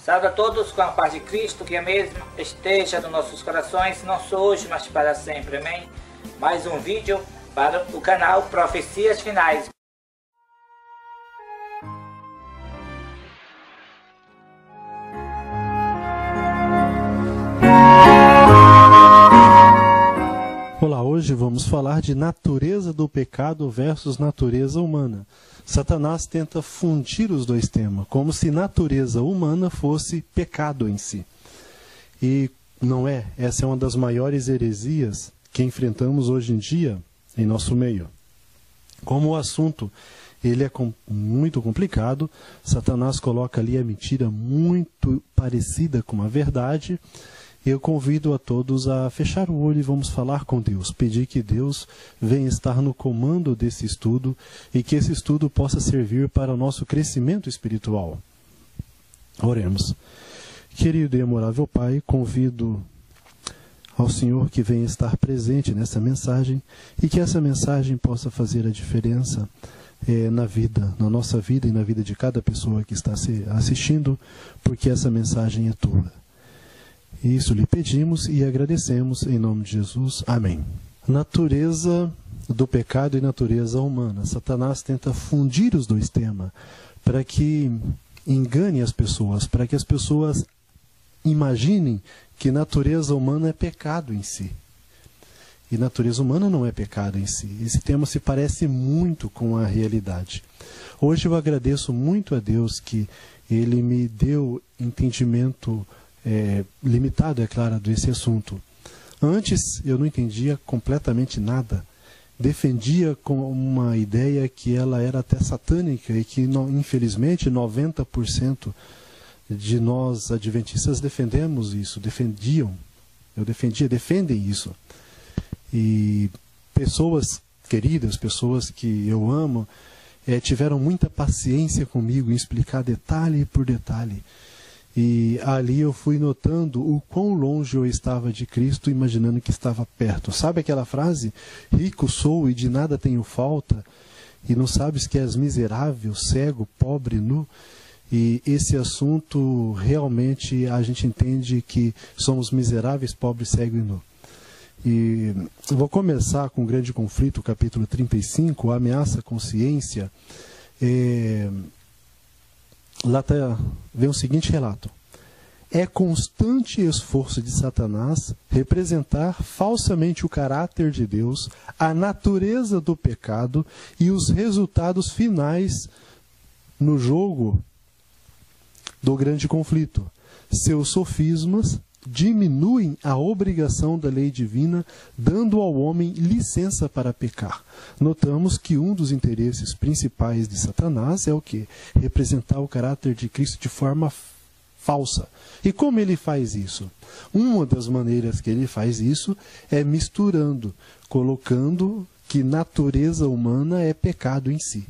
Salve a todos com a paz de Cristo, que a mesma esteja nos nossos corações, não só hoje, mas para sempre, amém? Mais um vídeo para o canal Profecias Finais. Olá, hoje vamos falar de natureza do pecado versus natureza humana. Satanás tenta fundir os dois temas, como se natureza humana fosse pecado em si. E não é, essa é uma das maiores heresias que enfrentamos hoje em dia em nosso meio. Como o assunto ele é muito complicado, Satanás coloca ali a mentira muito parecida com a verdade. Eu convido a todos a fechar o olho e vamos falar com Deus, pedir que Deus venha estar no comando desse estudo e que esse estudo possa servir para o nosso crescimento espiritual. Oremos. Querido e amorável Pai, convido ao Senhor que venha estar presente nessa mensagem e que essa mensagem possa fazer a diferença na nossa vida e na vida de cada pessoa que está assistindo, porque essa mensagem é tua. Isso lhe pedimos e agradecemos em nome de Jesus. Amém. Natureza do pecado e natureza humana. Satanás tenta fundir os dois temas para que engane as pessoas, para que as pessoas imaginem que natureza humana é pecado em si. E natureza humana não é pecado em si. Esse tema se parece muito com a realidade. Hoje eu agradeço muito a Deus que Ele me deu entendimento limitado, é claro, desse assunto. Antes eu não entendia completamente nada. Defendia com uma ideia que ela era até satânica e que, infelizmente, 90% de nós adventistas defendemos isso, defendem isso. E pessoas queridas, pessoas que eu amo, tiveram muita paciência comigo em explicar detalhe por detalhe. E ali eu fui notando o quão longe eu estava de Cristo, imaginando que estava perto. Sabe aquela frase? Rico sou e de nada tenho falta, e não sabes que és miserável, cego, pobre, nu? E esse assunto, realmente, a gente entende que somos miseráveis, pobres, cego e nu. E eu vou começar com o grande conflito, capítulo 35, a ameaça à consciência. Lá vem o seguinte relato. É constante esforço de Satanás representar falsamente o caráter de Deus, a natureza do pecado e os resultados finais no jogo do grande conflito. Seus sofismas diminuem a obrigação da lei divina, dando ao homem licença para pecar. Notamos que um dos interesses principais de Satanás é o quê? Representar o caráter de Cristo de forma falsa. E como ele faz isso? Uma das maneiras que ele faz isso é misturando, colocando que natureza humana é pecado em si.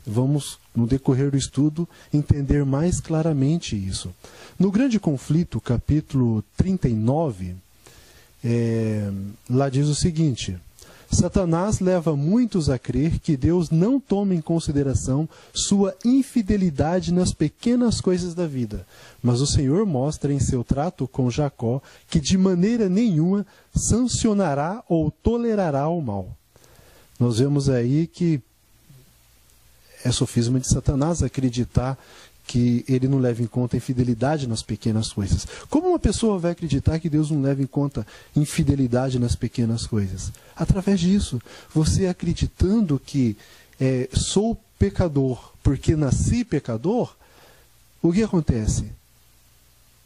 Vamos, no decorrer do estudo, entender mais claramente isso. No grande conflito, capítulo 39, lá diz o seguinte: Satanás leva muitos a crer que Deus não toma em consideração sua infidelidade nas pequenas coisas da vida. Mas o Senhor mostra em seu trato com Jacó que de maneira nenhuma sancionará ou tolerará o mal. Nós vemos aí que é sofisma de Satanás acreditar que ele não leva em conta a infidelidade nas pequenas coisas. Como uma pessoa vai acreditar que Deus não leva em conta infidelidade nas pequenas coisas? Através disso, você acreditando que sou pecador porque nasci pecador, o que acontece?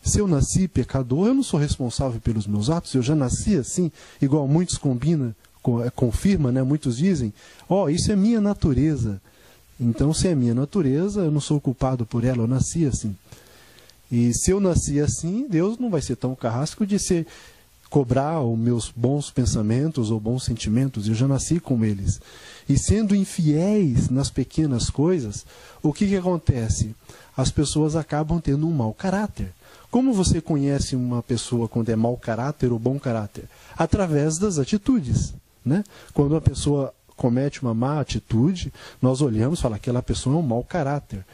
Se eu nasci pecador, eu não sou responsável pelos meus atos, eu já nasci assim, igual muitos confirmam, né? Muitos dizem, isso é minha natureza. Então, se é minha natureza, eu não sou culpado por ela, eu nasci assim. E se eu nasci assim, Deus não vai ser tão carrasco de cobrar os meus bons pensamentos ou bons sentimentos, eu já nasci com eles. E sendo infiéis nas pequenas coisas, o que acontece? As pessoas acabam tendo um mau caráter. Como você conhece uma pessoa quando é mau caráter ou bom caráter? Através das atitudes, né? Quando uma pessoa comete uma má atitude, nós olhamos e falamos, aquela pessoa é um mau caráter.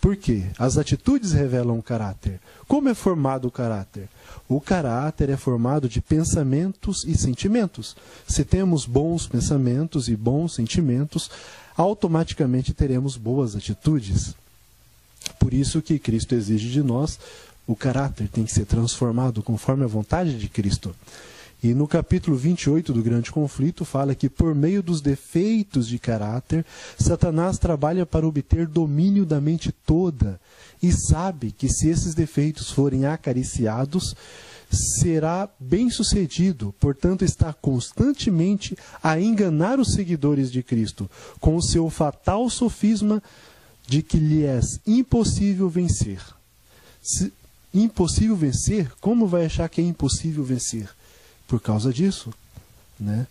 Por quê? As atitudes revelam o caráter. Como é formado o caráter? O caráter é formado de pensamentos e sentimentos. Se temos bons pensamentos e bons sentimentos, automaticamente teremos boas atitudes. Por isso que Cristo exige de nós, o caráter tem que ser transformado conforme a vontade de Cristo. E no capítulo 28 do Grande Conflito fala que por meio dos defeitos de caráter, Satanás trabalha para obter domínio da mente toda e sabe que se esses defeitos forem acariciados, será bem-sucedido. Portanto, está constantemente a enganar os seguidores de Cristo com o seu fatal sofisma de que lhe é impossível vencer. Impossível vencer? Como vai achar que é impossível vencer? Por causa disso, né?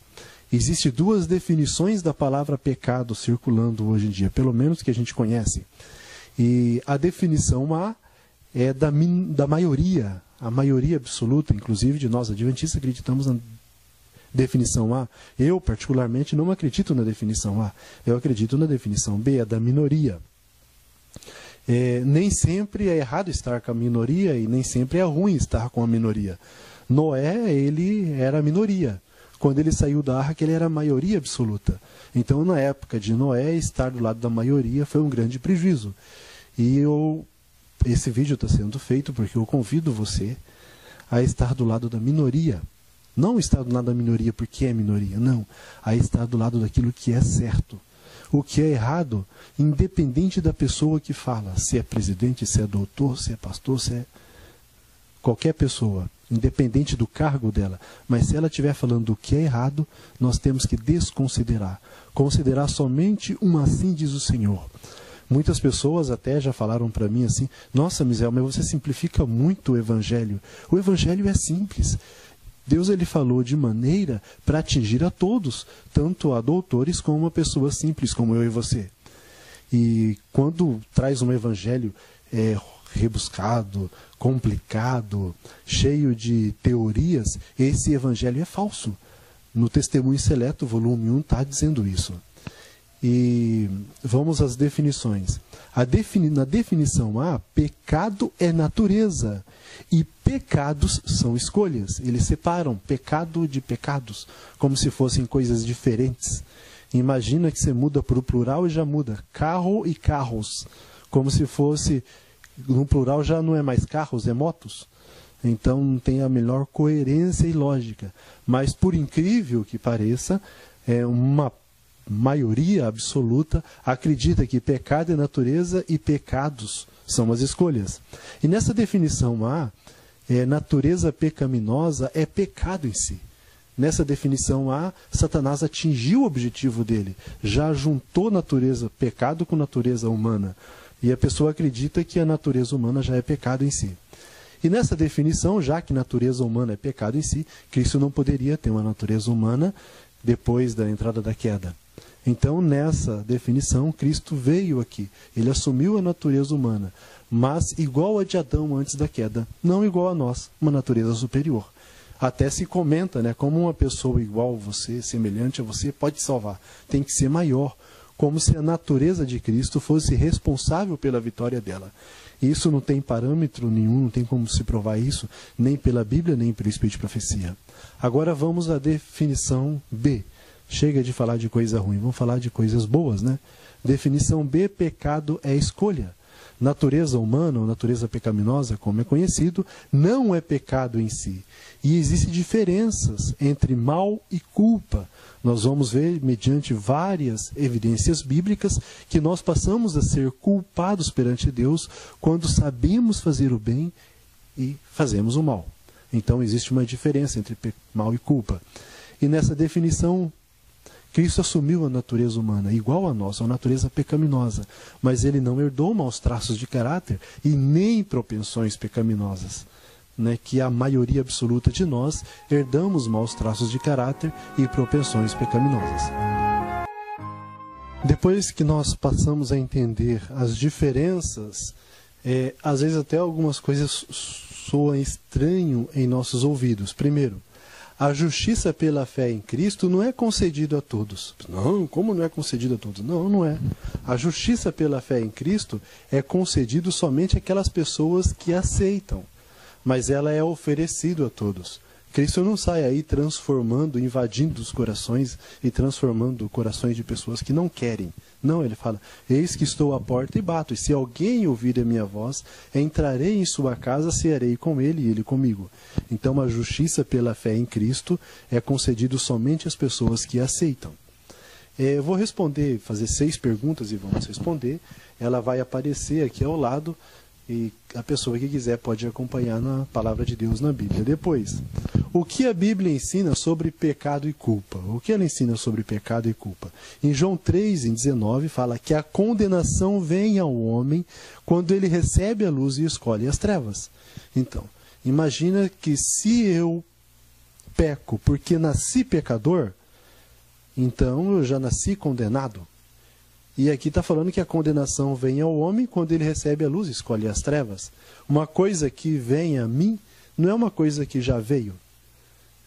Existem duas definições da palavra pecado circulando hoje em dia, pelo menos que a gente conhece. E a definição A é da maioria, a maioria absoluta, inclusive de nós adventistas acreditamos na definição A. Eu, particularmente, não acredito na definição A. Eu acredito na definição B, a da minoria. Nem sempre é errado estar com a minoria e nem sempre é ruim estar com a minoria. Noé, ele era a minoria. Quando ele saiu da arca, ele era a maioria absoluta. Então, na época de Noé, estar do lado da maioria foi um grande prejuízo. E esse vídeo está sendo feito porque eu convido você a estar do lado da minoria. Não estar do lado da minoria porque é minoria, não. A estar do lado daquilo que é certo. O que é errado, independente da pessoa que fala, se é presidente, se é doutor, se é pastor, se é qualquer pessoa, independente do cargo dela, mas se ela estiver falando o que é errado, nós temos que desconsiderar. Considerar somente um assim diz o Senhor. Muitas pessoas até já falaram para mim assim, nossa, Misael, mas você simplifica muito o Evangelho. O Evangelho é simples. Deus ele falou de maneira para atingir a todos, tanto a doutores como a pessoa simples, como eu e você. E quando traz um Evangelho rebuscado, complicado, cheio de teorias, esse evangelho é falso. No Testemunho Seleto, volume 1, está dizendo isso. E vamos às definições. Na definição A, pecado é natureza e pecados são escolhas. Eles separam pecado de pecados, como se fossem coisas diferentes. Imagina que você muda para o plural e já muda carro e carros, como se fosse... No plural já não é mais carros, é motos. Então não tem a melhor coerência e lógica. Mas por incrível que pareça, uma maioria absoluta acredita que pecado é natureza e pecados são as escolhas. E nessa definição A, natureza pecaminosa é pecado em si. Nessa definição A, Satanás atingiu o objetivo dele. Já juntou natureza, pecado com natureza humana. E a pessoa acredita que a natureza humana já é pecado em si. E nessa definição, já que natureza humana é pecado em si, Cristo não poderia ter uma natureza humana depois da entrada da queda. Então, nessa definição, Cristo veio aqui. Ele assumiu a natureza humana, mas igual a de Adão antes da queda, não igual a nós, uma natureza superior. Até se comenta, né, como uma pessoa igual a você, semelhante a você, pode salvar. Tem que ser maior, como se a natureza de Cristo fosse responsável pela vitória dela. Isso não tem parâmetro nenhum, não tem como se provar isso, nem pela Bíblia, nem pelo Espírito de Profecia. Agora vamos à definição B. Chega de falar de coisa ruim, vamos falar de coisas boas, né? Definição B, pecado é escolha. Natureza humana, ou natureza pecaminosa, como é conhecido, não é pecado em si. E existem diferenças entre mal e culpa. Nós vamos ver, mediante várias evidências bíblicas, que nós passamos a ser culpados perante Deus quando sabemos fazer o bem e fazemos o mal. Então existe uma diferença entre mal e culpa. E nessa definição, Cristo assumiu a natureza humana, igual a nós, a natureza pecaminosa, mas ele não herdou maus traços de caráter e nem propensões pecaminosas, né? Que a maioria absoluta de nós herdamos maus traços de caráter e propensões pecaminosas. Depois que nós passamos a entender as diferenças, às vezes até algumas coisas soam estranho em nossos ouvidos. Primeiro, A justiça pela fé em Cristo não é concedida a todos. Não, como não é concedido a todos? Não, não é. A justiça pela fé em Cristo é concedido somente àquelas pessoas que aceitam. Mas ela é oferecida a todos. Cristo não sai aí transformando, invadindo os corações e transformando corações de pessoas que não querem. Não, ele fala, eis que estou à porta e bato, e se alguém ouvir a minha voz, entrarei em sua casa, cearei com ele e ele comigo. Então a justiça pela fé em Cristo é concedido somente às pessoas que aceitam. Eu vou responder, fazer 6 perguntas e vamos responder. Ela vai aparecer aqui ao lado. E a pessoa que quiser pode acompanhar na palavra de Deus na Bíblia depois. O que a Bíblia ensina sobre pecado e culpa? O que ela ensina sobre pecado e culpa? Em João 3:19 fala que a condenação vem ao homem quando ele recebe a luz e escolhe as trevas. Então, imagina que se eu peco porque nasci pecador, então eu já nasci condenado. E aqui está falando que a condenação vem ao homem quando ele recebe a luz e escolhe as trevas. Uma coisa que vem a mim não é uma coisa que já veio.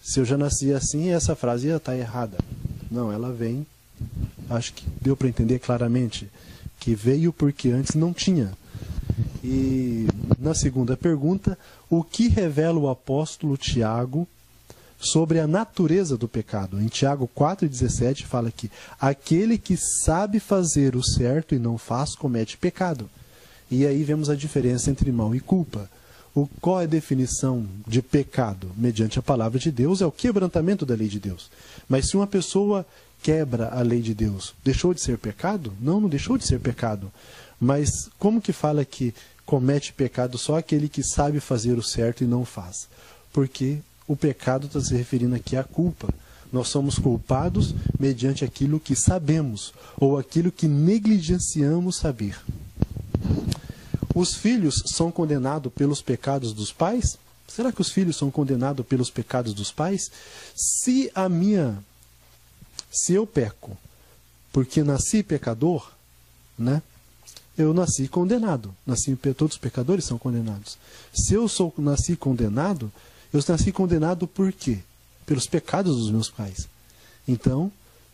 Se eu já nasci assim, essa frase ia estar errada. Não, ela vem, acho que deu para entender claramente, que veio porque antes não tinha. E na segunda pergunta, o que revela o apóstolo Tiago sobre a natureza do pecado? Em Tiago 4,17 fala que aquele que sabe fazer o certo e não faz, comete pecado. E aí vemos a diferença entre mal e culpa. Qual é a definição de pecado? Mediante a palavra de Deus, é o quebrantamento da lei de Deus. Mas se uma pessoa quebra a lei de Deus, deixou de ser pecado? Não, não deixou de ser pecado. Mas como que fala que comete pecado só aquele que sabe fazer o certo e não faz? Porque o pecado está se referindo aqui à culpa. Nós somos culpados mediante aquilo que sabemos, ou aquilo que negligenciamos saber. Os filhos são condenados pelos pecados dos pais? Será que os filhos são condenados pelos pecados dos pais? Se eu peco porque nasci pecador, né? Eu nasci condenado. Todos os pecadores são condenados. Se eu nasci condenado, eu nasci condenado por quê? Pelos pecados dos meus pais. Então,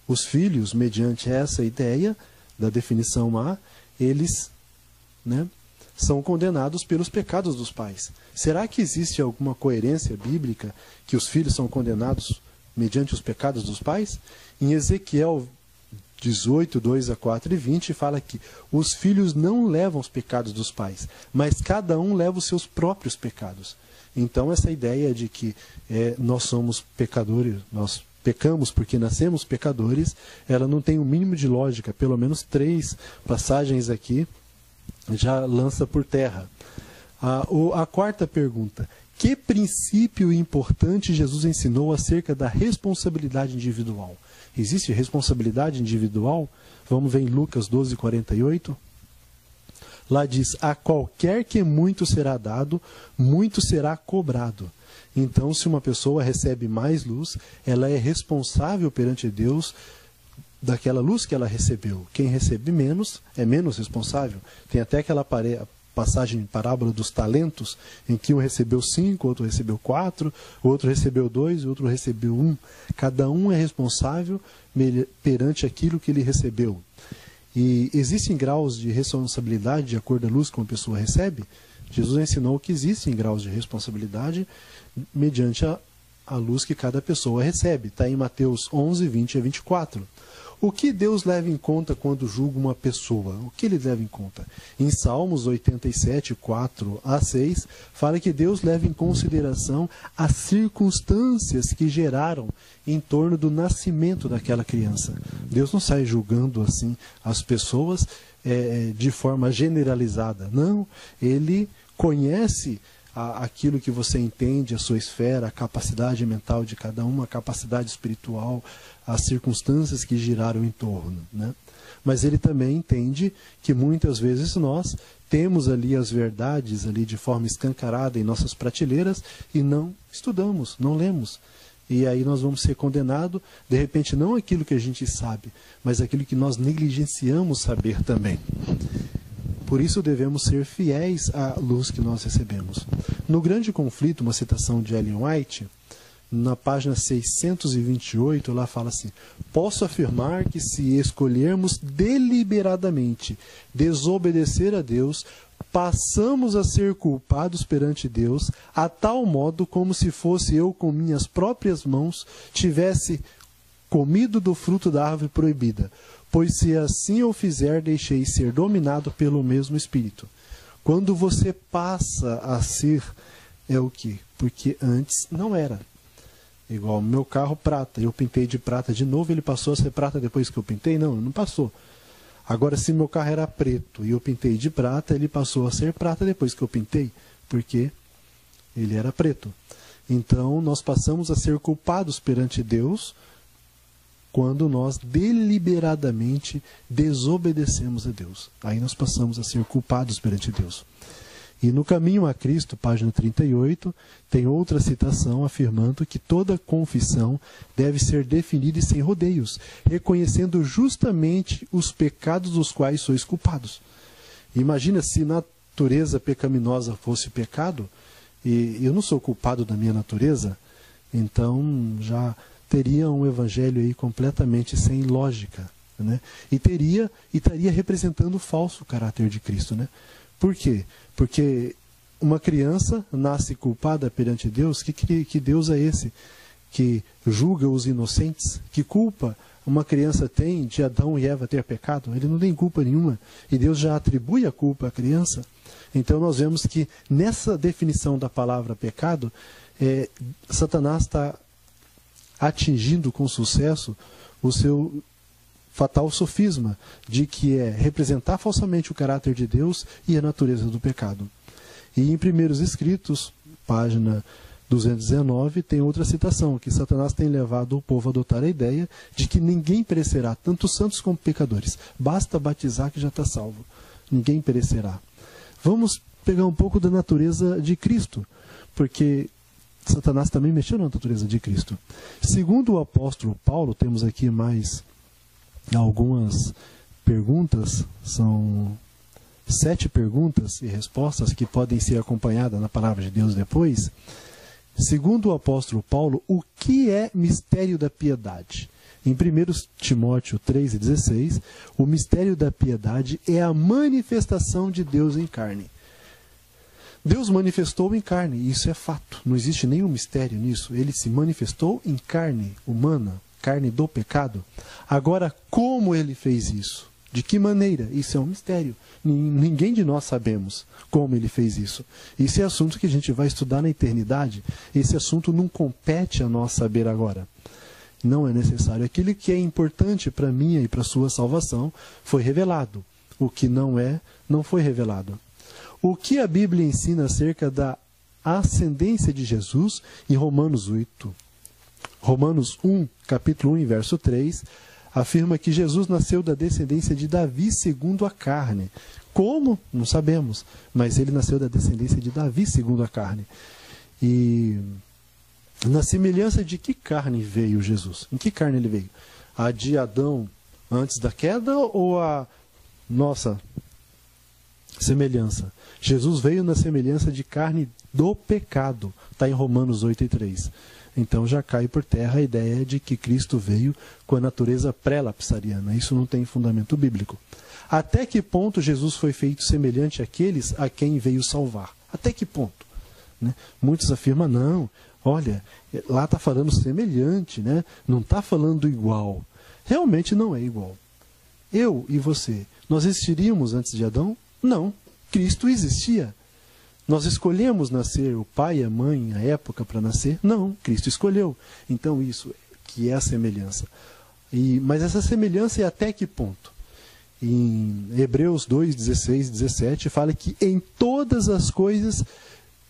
os filhos, mediante essa ideia da definição A, eles, né, são condenados pelos pecados dos pais. Será que existe alguma coerência bíblica que os filhos são condenados mediante os pecados dos pais? Em Ezequiel 18, 2 a 4 e 20, fala que os filhos não levam os pecados dos pais, mas cada um leva os seus próprios pecados. Então, essa ideia de que nós somos pecadores, nós pecamos porque nascemos pecadores, ela não tem o mínimo de lógica. Pelo menos 3 passagens aqui já lança por terra. A quarta pergunta: que princípio importante Jesus ensinou acerca da responsabilidade individual? Existe responsabilidade individual? Vamos ver em Lucas 12:48. Lá diz, a qualquer que muito será dado, muito será cobrado. Então, se uma pessoa recebe mais luz, ela é responsável perante Deus daquela luz que ela recebeu. Quem recebe menos, é menos responsável. Tem até aquela passagem, parábola dos talentos, em que um recebeu 5, outro recebeu 4, outro recebeu 2, outro recebeu 1. Cada um é responsável perante aquilo que ele recebeu. E existem graus de responsabilidade de acordo com a luz que uma pessoa recebe? Jesus ensinou que existem graus de responsabilidade mediante a luz que cada pessoa recebe. Está em Mateus 11, 20 a 24. O que Deus leva em conta quando julga uma pessoa? O que ele leva em conta? Em Salmos 87, 4 a 6, fala que Deus leva em consideração as circunstâncias que geraram em torno do nascimento daquela criança. Deus não sai julgando assim as pessoas de forma generalizada. Não, ele conhece aquilo que você entende, a sua esfera, a capacidade mental de cada um, a capacidade espiritual, as circunstâncias que giraram em torno, né? Mas ele também entende que muitas vezes nós temos ali as verdades ali de forma escancarada em nossas prateleiras e não estudamos, não lemos. E aí nós vamos ser condenados, de repente não aquilo que a gente sabe, mas aquilo que nós negligenciamos saber também. Por isso devemos ser fiéis à luz que nós recebemos. No Grande Conflito, uma citação de Ellen White, na página 628, lá fala assim: posso afirmar que se escolhermos deliberadamente desobedecer a Deus, passamos a ser culpados perante Deus, a tal modo como se fosse eu com minhas próprias mãos tivesse comido do fruto da árvore proibida. Pois se assim eu fizer, deixei ser dominado pelo mesmo Espírito. Quando você passa a ser, é o quê? Porque antes não era. Igual meu carro prata, eu pintei de prata de novo, ele passou a ser prata depois que eu pintei? Não, não passou. Agora, se meu carro era preto e eu pintei de prata, ele passou a ser prata depois que eu pintei, porque ele era preto. Então, nós passamos a ser culpados perante Deus quando nós deliberadamente desobedecemos a Deus. Aí nós passamos a ser culpados perante Deus. E no Caminho a Cristo, página 38, tem outra citação afirmando que toda confissão deve ser definida e sem rodeios, reconhecendo justamente os pecados dos quais sois culpados. Imagina se natureza pecaminosa fosse pecado, e eu não sou culpado da minha natureza, então já teria um evangelho aí completamente sem lógica, né? E estaria representando o falso caráter de Cristo, né? Por quê? Porque uma criança nasce culpada perante Deus. Que Deus é esse que julga os inocentes? Que culpa uma criança tem de Adão e Eva ter pecado? Ele não tem culpa nenhuma. E Deus já atribui a culpa à criança. Então nós vemos que nessa definição da palavra pecado, Satanás está atingindo com sucesso o seu fatal sofisma de que é representar falsamente o caráter de Deus e a natureza do pecado. E em Primeiros Escritos, página 219, tem outra citação, que Satanás tem levado o povo a adotar a ideia de que ninguém perecerá, tanto santos como pecadores. Basta batizar que já está salvo. Ninguém perecerá. Vamos pegar um pouco da natureza de Cristo, porque Satanás também mexeu na natureza de Cristo. Segundo o apóstolo Paulo, temos aqui mais algumas perguntas, são 7 perguntas e respostas que podem ser acompanhadas na palavra de Deus depois. Segundo o apóstolo Paulo, o que é mistério da piedade? Em 1 Timóteo 3,16, o mistério da piedade é a manifestação de Deus em carne. Deus manifestou em carne, isso é fato, não existe nenhum mistério nisso. Ele se manifestou em carne humana, carne do pecado. Agora, como ele fez isso? De que maneira? Isso é um mistério. Ninguém de nós sabemos como ele fez isso. Esse é assunto que a gente vai estudar na eternidade. Esse assunto não compete a nós saber agora. Não é necessário. Aquilo que é importante para a minha e para a sua salvação foi revelado. O que não é, não foi revelado. O que a Bíblia ensina acerca da ascendência de Jesus em Romanos 8? Romanos 1, capítulo 1, verso 3, afirma que Jesus nasceu da descendência de Davi segundo a carne. Como? Não sabemos, mas ele nasceu da descendência de Davi segundo a carne. E na semelhança de que carne veio Jesus? Em que carne ele veio? A de Adão antes da queda ou a nossa semelhança? Jesus veio na semelhança de carne do pecado. Está em Romanos 8:3. Então já cai por terra a ideia de que Cristo veio com a natureza pré-lapsariana. Isso não tem fundamento bíblico. Até que ponto Jesus foi feito semelhante àqueles a quem veio salvar? Até que ponto? Né? Muitos afirmam, não, olha, lá está falando semelhante, né? Não está falando igual. Realmente não é igual. Eu e você, nós existiríamos antes de Adão? Não. Cristo existia. Nós escolhemos nascer, o pai e a mãe, a época para nascer? Não, Cristo escolheu. Então isso que é a semelhança. Mas essa semelhança é até que ponto? Em Hebreus 2, 16 e 17 fala que em todas as coisas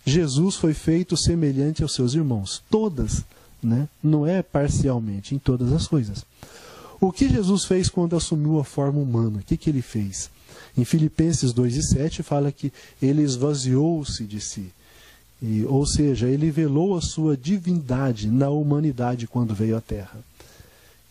Jesus foi feito semelhante aos seus irmãos. Todas, né? Não é parcialmente, em todas as coisas. O que Jesus fez quando assumiu a forma humana? O que ele fez? Em Filipenses 2:7 fala que ele esvaziou-se de si. Ou seja, ele velou a sua divindade na humanidade quando veio à Terra.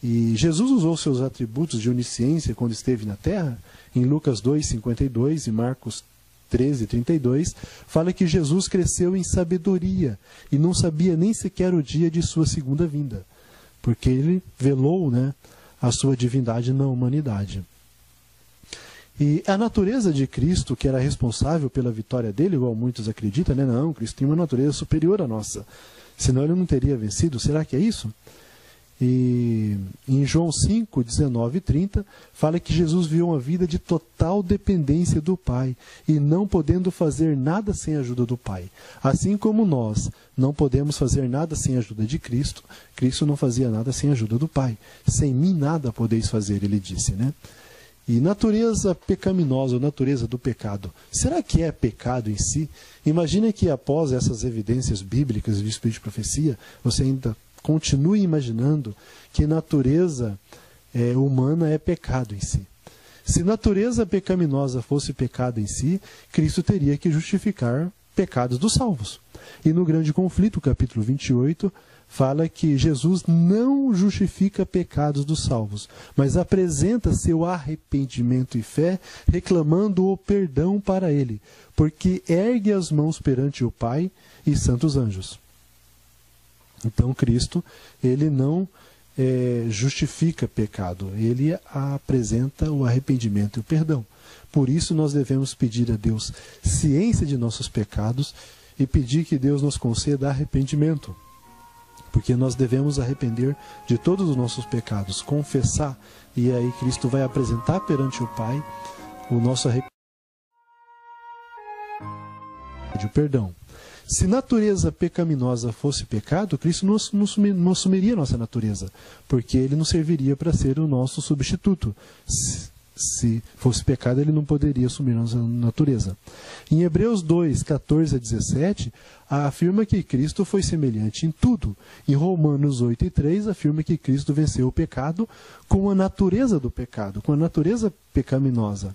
E Jesus usou seus atributos de onisciência quando esteve na Terra, em Lucas 2:52 e Marcos 13:32, fala que Jesus cresceu em sabedoria e não sabia nem sequer o dia de sua segunda vinda, porque ele velou, né, a sua divindade na humanidade. E a natureza de Cristo, que era responsável pela vitória dele, igual muitos acreditam, né? Não, Cristo tem uma natureza superior à nossa, senão ele não teria vencido. Será que é isso? E em João 5, 19 e 30, fala que Jesus viveu uma vida de total dependência do Pai e não podendo fazer nada sem a ajuda do Pai. Assim como nós não podemos fazer nada sem a ajuda de Cristo, Cristo não fazia nada sem a ajuda do Pai. Sem mim nada podeis fazer, ele disse, né? E natureza pecaminosa, ou natureza do pecado, será que é pecado em si? Imagine que após essas evidências bíblicas de espírito de profecia, você ainda continue imaginando que natureza humana é pecado em si. Se natureza pecaminosa fosse pecado em si, Cristo teria que justificar pecados dos salvos. E no grande conflito, capítulo 28, fala que Jesus não justifica pecados dos salvos, mas apresenta seu arrependimento e fé, reclamando o perdão para ele, porque ergue as mãos perante o Pai e santos anjos. Então Cristo, ele não justifica pecado, ele apresenta o arrependimento e o perdão. Por isso nós devemos pedir a Deus ciência de nossos pecados e pedir que Deus nos conceda arrependimento. Porque nós devemos arrepender de todos os nossos pecados, confessar, e aí Cristo vai apresentar perante o Pai o nosso arrependimento e o perdão. Se natureza pecaminosa fosse pecado, Cristo não assumiria a nossa natureza, porque ele não serviria para ser o nosso substituto. Se fosse pecado, ele não poderia assumir nossa natureza. Em Hebreus 2, 14 a 17, afirma que Cristo foi semelhante em tudo. Em Romanos 8 e 3, afirma que Cristo venceu o pecado com a natureza do pecado, com a natureza pecaminosa.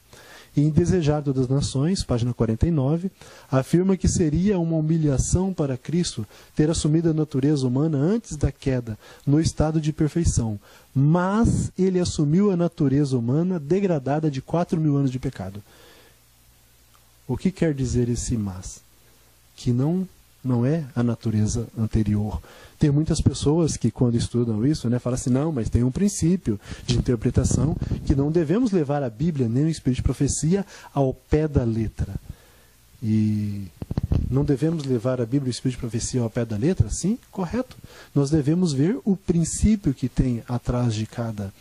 E em Desejado das Nações, página 49, afirma que seria uma humilhação para Cristo ter assumido a natureza humana antes da queda, no estado de perfeição. Mas ele assumiu a natureza humana degradada de 4.000 anos de pecado. O que quer dizer esse mas? Que não é a natureza anterior. Tem muitas pessoas que, quando estudam isso, falam assim, não, mas tem um princípio de interpretação que não devemos levar a Bíblia, nem o Espírito de Profecia, ao pé da letra. E não devemos levar a Bíblia e o Espírito de Profecia ao pé da letra? Sim, correto. Nós devemos ver o princípio que tem atrás de cada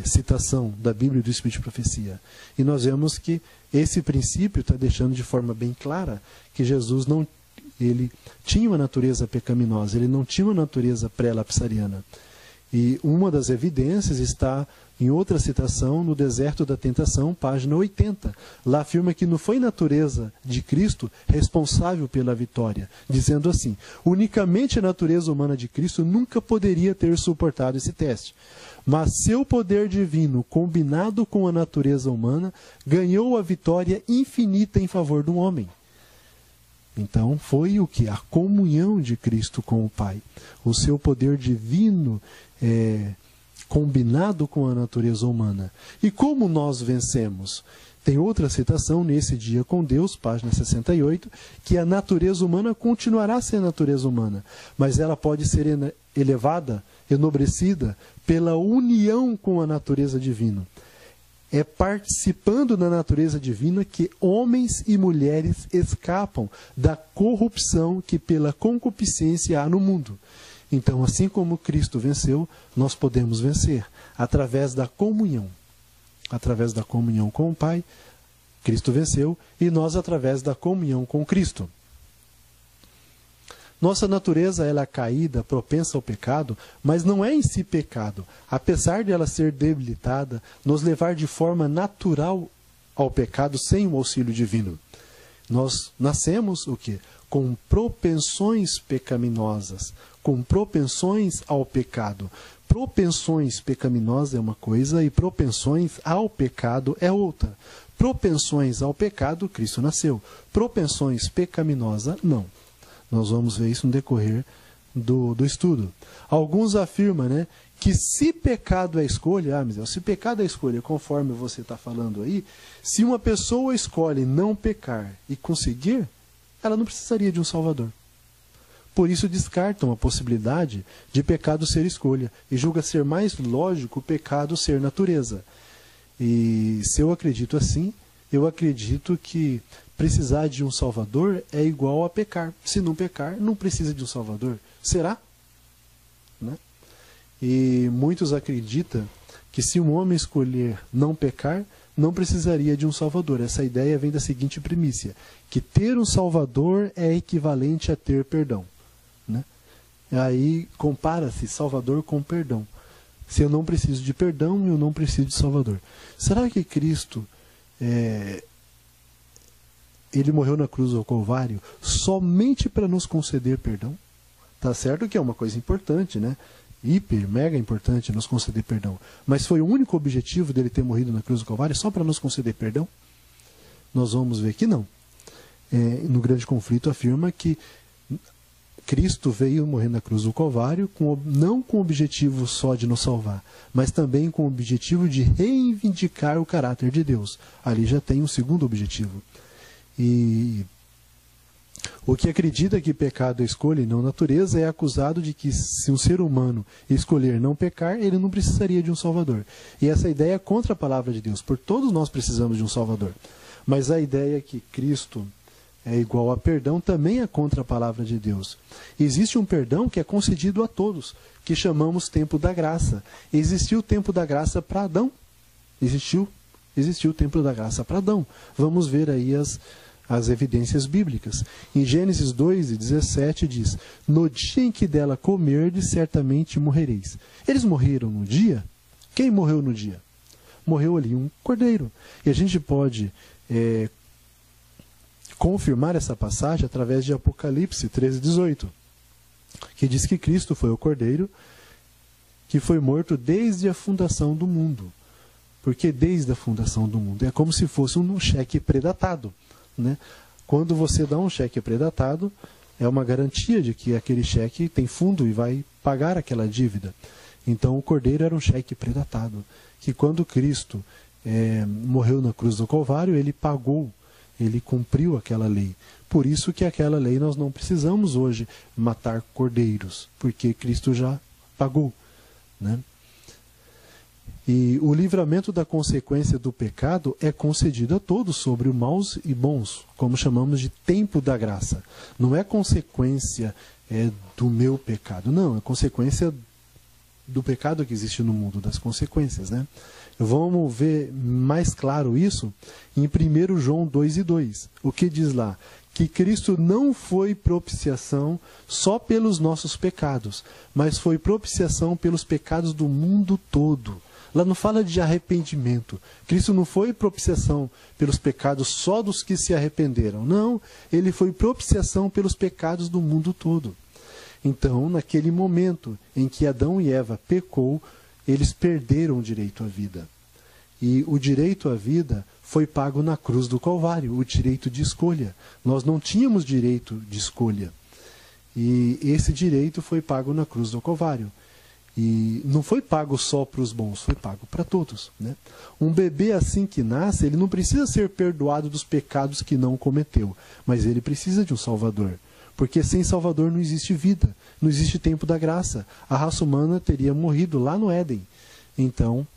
citação da Bíblia e do Espírito de Profecia. E nós vemos que esse princípio está deixando de forma bem clara que Jesus ele tinha uma natureza pecaminosa, ele não tinha uma natureza pré-lapsariana. E uma das evidências está em outra citação, no Deserto da Tentação, página 80. Lá afirma que não foi natureza de Cristo responsável pela vitória, dizendo assim, unicamente a natureza humana de Cristo nunca poderia ter suportado esse teste. Mas seu poder divino, combinado com a natureza humana, ganhou a vitória infinita em favor do homem. Então foi o que? A comunhão de Cristo com o Pai. O seu poder divino combinado com a natureza humana. E como nós vencemos? Tem outra citação, Nesse Dia com Deus, página 68, que a natureza humana continuará a ser natureza humana, mas ela pode ser elevada, enobrecida, pela união com a natureza divina. É participando da natureza divina que homens e mulheres escapam da corrupção que pela concupiscência há no mundo. Então, assim como Cristo venceu, nós podemos vencer através da comunhão. Através da comunhão com o Pai, Cristo venceu, e nós através da comunhão com Cristo. Nossa natureza ela é caída, propensa ao pecado, mas não é em si pecado. Apesar de ela ser debilitada, nos levar de forma natural ao pecado sem o auxílio divino. Nós nascemos o quê? Com propensões pecaminosas, com propensões ao pecado. Propensões pecaminosas é uma coisa e propensões ao pecado é outra. Propensões ao pecado, Cristo nasceu. Propensões pecaminosas, não. Nós vamos ver isso no decorrer do estudo. Alguns afirmam, né, que se pecado é escolha, Misael, se pecado é escolha, conforme você está falando aí, se uma pessoa escolhe não pecar e conseguir, ela não precisaria de um Salvador. Por isso descartam a possibilidade de pecado ser escolha e julga ser mais lógico o pecado ser natureza. E se eu acredito assim, eu acredito que precisar de um Salvador é igual a pecar. Se não pecar, não precisa de um Salvador. Será? Né? E muitos acreditam que se um homem escolher não pecar, não precisaria de um Salvador. Essa ideia vem da seguinte premissa, que ter um Salvador é equivalente a ter perdão. Né? Aí compara-se Salvador com perdão. Se eu não preciso de perdão, eu não preciso de Salvador. Será que Cristo, ele morreu na cruz do Calvário somente para nos conceder perdão? Tá certo que é uma coisa importante, né? Hiper, mega importante nos conceder perdão. Mas foi o único objetivo dele ter morrido na cruz do Calvário só para nos conceder perdão? Nós vamos ver que não. No Grande Conflito afirma que Cristo veio morrer na cruz do Calvário não com o objetivo só de nos salvar, mas também com o objetivo de reivindicar o caráter de Deus. Ali já tem um segundo objetivo. E o que acredita que pecado é escolha e não natureza é acusado de que se um ser humano escolher não pecar, ele não precisaria de um Salvador. E essa ideia é contra a palavra de Deus, porque todos nós precisamos de um Salvador. Mas a ideia que Cristo é igual a perdão também é contra a palavra de Deus. Existe um perdão que é concedido a todos, que chamamos tempo da graça. Existiu o tempo da graça para Adão. Existiu o tempo da graça para Adão. Vamos ver aí as evidências bíblicas. Em Gênesis 2:17 diz: no dia em que dela comerdes, certamente morrereis. Eles morreram no dia? Quem morreu no dia? Morreu ali um cordeiro. E a gente pode confirmar essa passagem através de Apocalipse 13:18, que diz que Cristo foi o cordeiro que foi morto desde a fundação do mundo. Porque desde a fundação do mundo é como se fosse um cheque predatado, né? Quando você dá um cheque predatado, é uma garantia de que aquele cheque tem fundo e vai pagar aquela dívida. Então o cordeiro era um cheque predatado, que quando Cristo morreu na cruz do Calvário, ele pagou, ele cumpriu aquela lei. Por isso que aquela lei nós não precisamos hoje matar cordeiros, porque Cristo já pagou, né? E o livramento da consequência do pecado é concedido a todos sobre os maus e bons, como chamamos de tempo da graça. Não é consequência do meu pecado, não, é consequência do pecado que existe no mundo, das consequências, né? Vamos ver mais claro isso em 1 João 2:2. O que diz lá? Que Cristo não foi propiciação só pelos nossos pecados, mas foi propiciação pelos pecados do mundo todo. Lá não fala de arrependimento. Cristo não foi propiciação pelos pecados só dos que se arrependeram. Não, ele foi propiciação pelos pecados do mundo todo. Então, naquele momento em que Adão e Eva pecou, eles perderam o direito à vida. E o direito à vida foi pago na cruz do Calvário, o direito de escolha. Nós não tínhamos direito de escolha. E esse direito foi pago na cruz do Calvário. E não foi pago só para os bons, foi pago para todos, né? Um bebê assim que nasce, ele não precisa ser perdoado dos pecados que não cometeu, mas ele precisa de um Salvador. Porque sem Salvador não existe vida, não existe tempo da graça. A raça humana teria morrido lá no Éden. Então,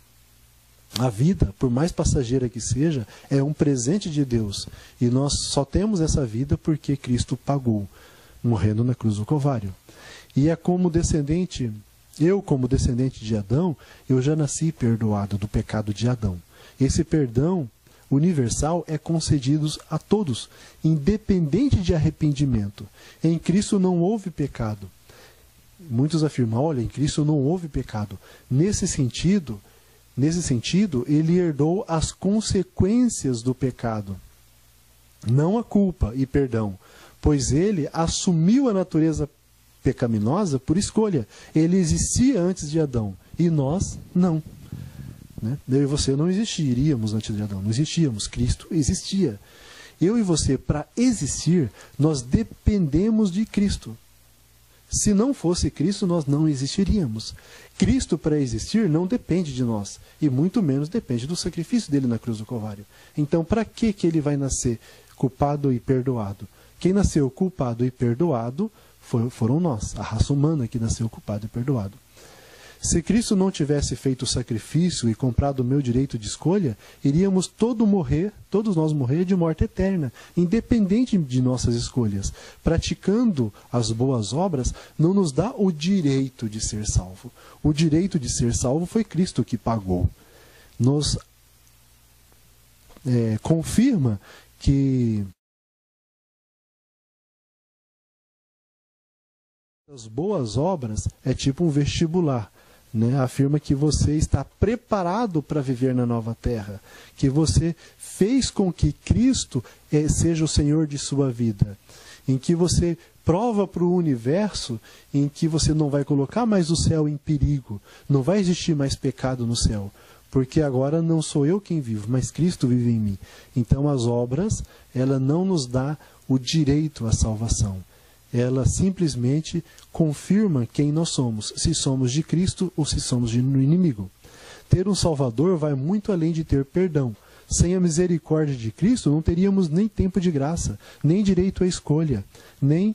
a vida, por mais passageira que seja, é um presente de Deus. E nós só temos essa vida porque Cristo pagou, morrendo na cruz do Calvário. E é como descendente... Eu, como descendente de Adão, eu já nasci perdoado do pecado de Adão. Esse perdão universal é concedido a todos, independente de arrependimento. Em Cristo não houve pecado. Muitos afirmam, olha, em Cristo não houve pecado. Nesse sentido, ele herdou as consequências do pecado, não a culpa e perdão, pois ele assumiu a natureza pecaminosa por escolha. Ele existia antes de Adão e nós não, né? Eu e você não existiríamos antes de Adão, não existíamos, Cristo existia. Eu e você, para existir, nós dependemos de Cristo. Se não fosse Cristo, nós não existiríamos. Cristo, para existir, não depende de nós, e muito menos depende do sacrifício dele na cruz do Calvário. Então, para que ele vai nascer culpado e perdoado? Quem nasceu culpado e perdoado foram nós, a raça humana que nasceu culpado e perdoado. Se Cristo não tivesse feito o sacrifício e comprado o meu direito de escolha, iríamos todos nós morrer de morte eterna, independente de nossas escolhas. Praticando as boas obras não nos dá o direito de ser salvo. O direito de ser salvo foi Cristo que pagou. Nos confirma que as boas obras é tipo um vestibular. Afirma que você está preparado para viver na nova terra, que você fez com que Cristo seja o Senhor de sua vida, em que você prova para o universo em que você não vai colocar mais o céu em perigo, não vai existir mais pecado no céu, porque agora não sou eu quem vivo, mas Cristo vive em mim. Então as obras, ela não nos dá o direito à salvação. Ela simplesmente confirma quem nós somos, se somos de Cristo ou se somos do inimigo. Ter um Salvador vai muito além de ter perdão. Sem a misericórdia de Cristo, não teríamos nem tempo de graça, nem direito à escolha, nem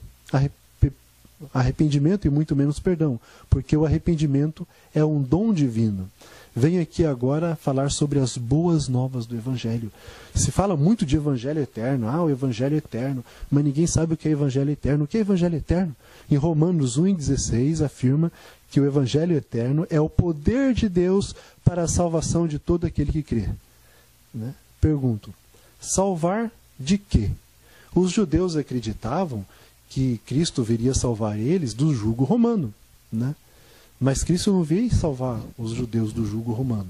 arrependimento e muito menos perdão, porque o arrependimento é um dom divino. Venho aqui agora falar sobre as boas novas do Evangelho. Se fala muito de Evangelho eterno, o Evangelho eterno, mas ninguém sabe o que é Evangelho eterno. O que é Evangelho eterno? Em Romanos 1,16 afirma que o Evangelho eterno é o poder de Deus para a salvação de todo aquele que crê. Pergunto, salvar de quê? Os judeus acreditavam que Cristo viria salvar eles do jugo romano, Mas Cristo não veio salvar os judeus do jugo romano.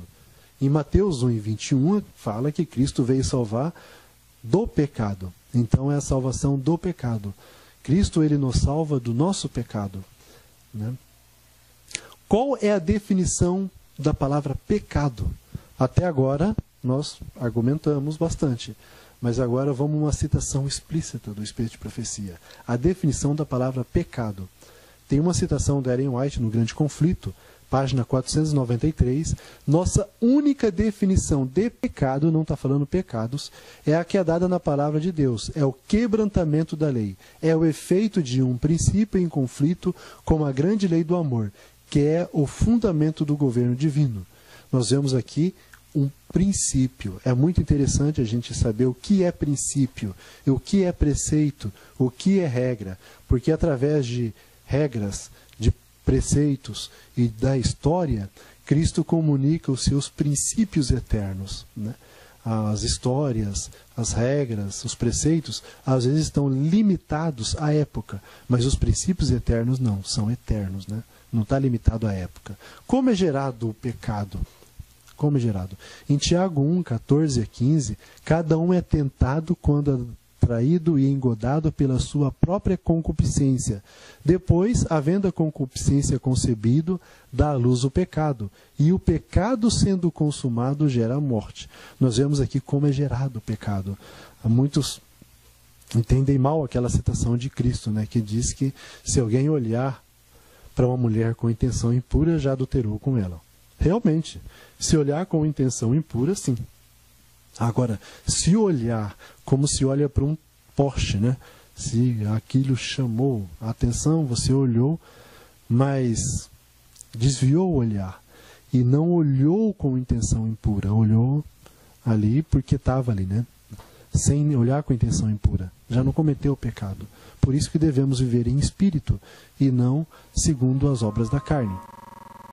Em Mateus 1,21 fala que Cristo veio salvar do pecado. Então é a salvação do pecado. Cristo, ele nos salva do nosso pecado. Qual é a definição da palavra pecado? Até agora nós argumentamos bastante. Mas agora vamos a uma citação explícita do Espírito de Profecia. A definição da palavra pecado. Tem uma citação da Ellen White no Grande Conflito, página 493. Nossa única definição de pecado, não está falando pecados, é a que é dada na palavra de Deus. É o quebrantamento da lei. É o efeito de um princípio em conflito com a grande lei do amor, que é o fundamento do governo divino. Nós vemos aqui um princípio. É muito interessante a gente saber o que é princípio, o que é preceito, o que é regra, porque através de regras, de preceitos e da história, Cristo comunica os seus princípios eternos. As histórias, as regras, os preceitos, às vezes estão limitados à época, mas os princípios eternos não, são eternos, Não está limitado à época. Como é gerado o pecado? Como é gerado? Em Tiago 1, 14 a 15, cada um é tentado quando atraído e engodado pela sua própria concupiscência. Depois, havendo a concupiscência concebido, dá à luz o pecado. E o pecado, sendo consumado, gera a morte. Nós vemos aqui como é gerado o pecado. Muitos entendem mal aquela citação de Cristo, que diz que se alguém olhar para uma mulher com intenção impura, já adulterou com ela. Realmente, se olhar com intenção impura, sim. Agora, se olhar como se olha para um poste, se aquilo chamou a atenção, você olhou, mas desviou o olhar e não olhou com intenção impura, olhou ali porque estava ali, sem olhar com intenção impura, já não cometeu o pecado. Por isso que devemos viver em espírito e não segundo as obras da carne.